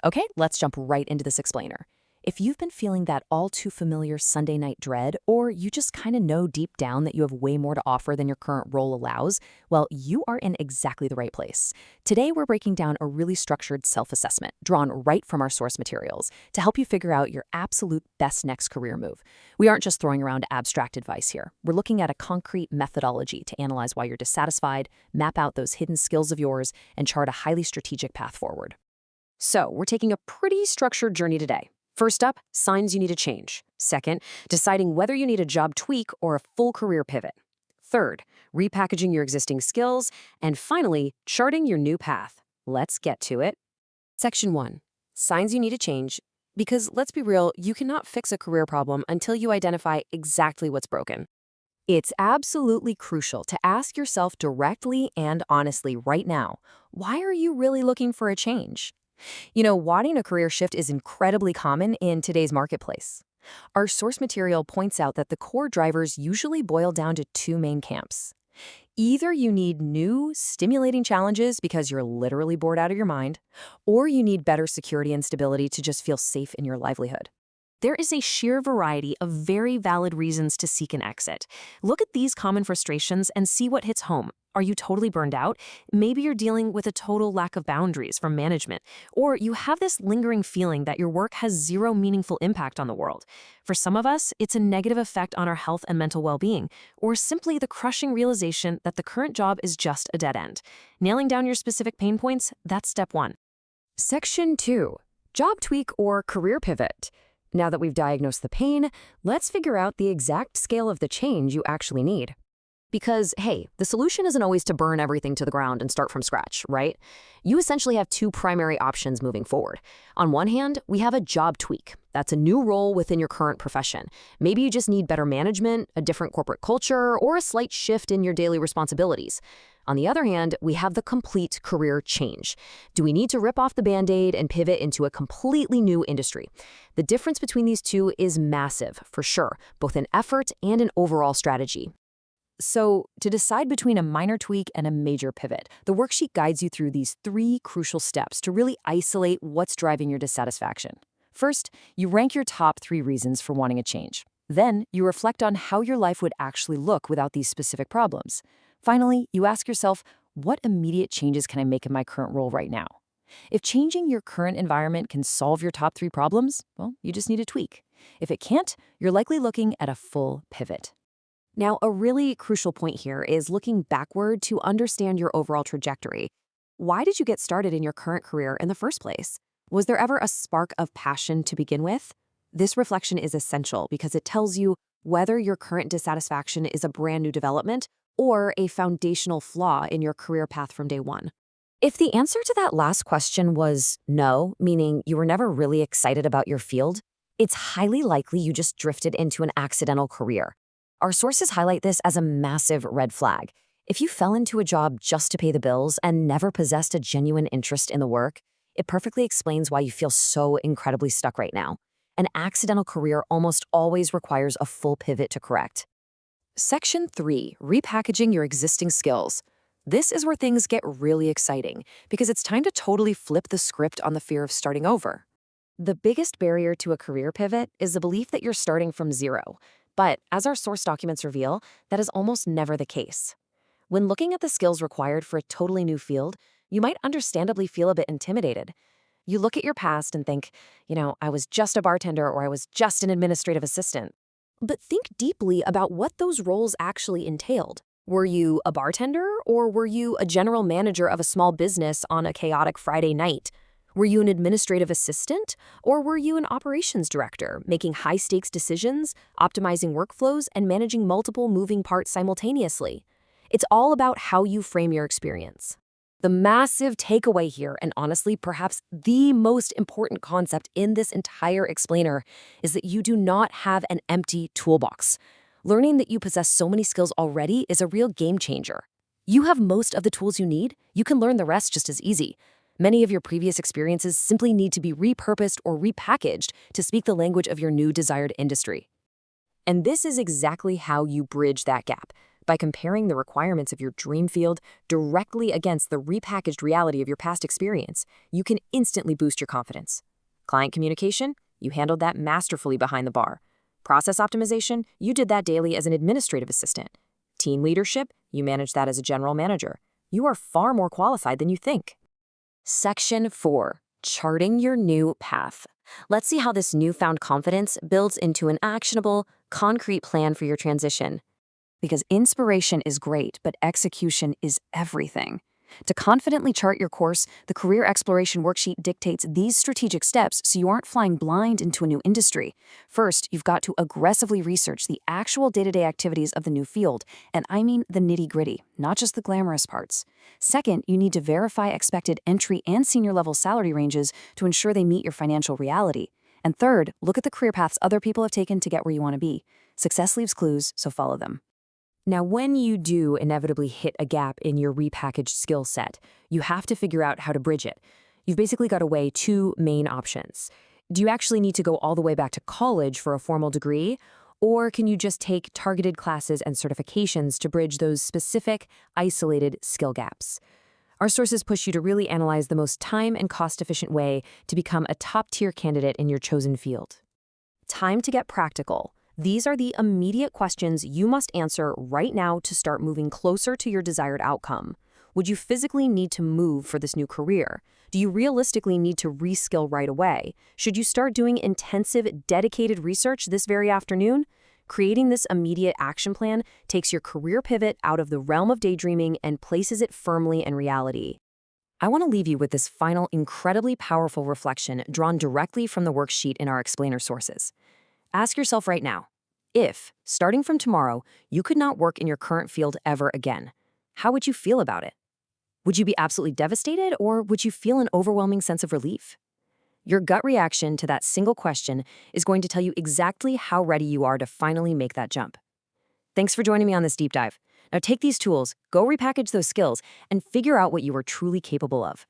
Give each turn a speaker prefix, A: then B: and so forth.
A: Okay, let's jump right into this explainer. If you've been feeling that all too familiar Sunday night dread, or you just kind of know deep down that you have way more to offer than your current role allows, well, you are in exactly the right place. Today, we're breaking down a really structured self-assessment drawn right from our source materials to help you figure out your absolute best next career move. We aren't just throwing around abstract advice here. We're looking at a concrete methodology to analyze why you're dissatisfied, map out those hidden skills of yours, and chart a highly strategic path forward. So, we're taking a pretty structured journey today. First up, signs you need a change. Second, deciding whether you need a job tweak or a full career pivot. Third, repackaging your existing skills. And finally, charting your new path. Let's get to it. Section 1. Signs you need a change. Because let's be real, you cannot fix a career problem until you identify exactly what's broken. It's absolutely crucial to ask yourself directly and honestly right now, why are you really looking for a change? Wanting a career shift is incredibly common in today's marketplace. Our source material points out that the core drivers usually boil down to two main camps. Either you need new, stimulating challenges because you're literally bored out of your mind, or you need better security and stability to just feel safe in your livelihood. There is a sheer variety of very valid reasons to seek an exit. Look at these common frustrations and see what hits home. Are you totally burned out? Maybe you're dealing with a total lack of boundaries from management, or you have this lingering feeling that your work has zero meaningful impact on the world. For some of us, it's a negative effect on our health and mental well-being, or simply the crushing realization that the current job is just a dead end. Nailing down your specific pain points, that's step 1. Section 2. Job tweak or career pivot. Now that we've diagnosed the pain, let's figure out the exact scale of the change you actually need. Because, hey, the solution isn't always to burn everything to the ground and start from scratch, right? You essentially have two primary options moving forward. On one hand, we have a job tweak. That's a new role within your current profession. Maybe you just need better management, a different corporate culture, or a slight shift in your daily responsibilities. On the other hand, we have the complete career change. Do we need to rip off the Band-Aid and pivot into a completely new industry? The difference between these two is massive, for sure, both in effort and in overall strategy. So, to decide between a minor tweak and a major pivot, the worksheet guides you through these 3 crucial steps to really isolate what's driving your dissatisfaction. First, you rank your top 3 reasons for wanting a change. Then, you reflect on how your life would actually look without these specific problems. Finally, you ask yourself, what immediate changes can I make in my current role right now? If changing your current environment can solve your top 3 problems, well, you just need a tweak. If it can't, you're likely looking at a full pivot. Now, a really crucial point here is looking backward to understand your overall trajectory. Why did you get started in your current career in the first place? Was there ever a spark of passion to begin with? This reflection is essential because it tells you whether your current dissatisfaction is a brand new development or a foundational flaw in your career path from day one. If the answer to that last question was no, meaning you were never really excited about your field, it's highly likely you just drifted into an accidental career. Our sources highlight this as a massive red flag. If you fell into a job just to pay the bills and never possessed a genuine interest in the work, it perfectly explains why you feel so incredibly stuck right now. An accidental career almost always requires a full pivot to correct. Section 3, repackaging your existing skills. This is where things get really exciting because it's time to totally flip the script on the fear of starting over. The biggest barrier to a career pivot is the belief that you're starting from zero. But as our source documents reveal, that is almost never the case. When looking at the skills required for a totally new field, you might understandably feel a bit intimidated. You look at your past and think, I was just a bartender or I was just an administrative assistant. But think deeply about what those roles actually entailed. Were you a bartender or were you a general manager of a small business on a chaotic Friday night? Were you an administrative assistant, or were you an operations director, making high-stakes decisions, optimizing workflows, and managing multiple moving parts simultaneously? It's all about how you frame your experience. The massive takeaway here, and honestly, perhaps the most important concept in this entire explainer, is that you do not have an empty toolbox. Learning that you possess so many skills already is a real game changer. You have most of the tools you need. You can learn the rest just as easy. Many of your previous experiences simply need to be repurposed or repackaged to speak the language of your new desired industry. And this is exactly how you bridge that gap. By comparing the requirements of your dream field directly against the repackaged reality of your past experience, you can instantly boost your confidence. Client communication? You handled that masterfully behind the bar. Process optimization? You did that daily as an administrative assistant. Team leadership? You managed that as a general manager. You are far more qualified than you think. Section 4. Charting your new path. Let's see how this newfound confidence builds into an actionable, concrete plan for your transition. Because inspiration is great, but execution is everything. To confidently chart your course, the Career Exploration Worksheet dictates these strategic steps so you aren't flying blind into a new industry. First, you've got to aggressively research the actual day-to-day activities of the new field, and I mean the nitty-gritty, not just the glamorous parts. Second, you need to verify expected entry and senior-level salary ranges to ensure they meet your financial reality. And third, look at the career paths other people have taken to get where you want to be. Success leaves clues, so follow them. Now, when you do inevitably hit a gap in your repackaged skill set, you have to figure out how to bridge it. You've basically got to weigh two main options. Do you actually need to go all the way back to college for a formal degree? Or can you just take targeted classes and certifications to bridge those specific, isolated skill gaps? Our sources push you to really analyze the most time and cost-efficient way to become a top-tier candidate in your chosen field. Time to get practical. These are the immediate questions you must answer right now to start moving closer to your desired outcome. Would you physically need to move for this new career? Do you realistically need to reskill right away? Should you start doing intensive, dedicated research this very afternoon? Creating this immediate action plan takes your career pivot out of the realm of daydreaming and places it firmly in reality. I want to leave you with this final, incredibly powerful reflection drawn directly from the worksheet in our explainer sources. Ask yourself right now, if, starting from tomorrow, you could not work in your current field ever again, how would you feel about it? Would you be absolutely devastated, or would you feel an overwhelming sense of relief? Your gut reaction to that single question is going to tell you exactly how ready you are to finally make that jump. Thanks for joining me on this deep dive. Now take these tools, go repackage those skills, and figure out what you are truly capable of.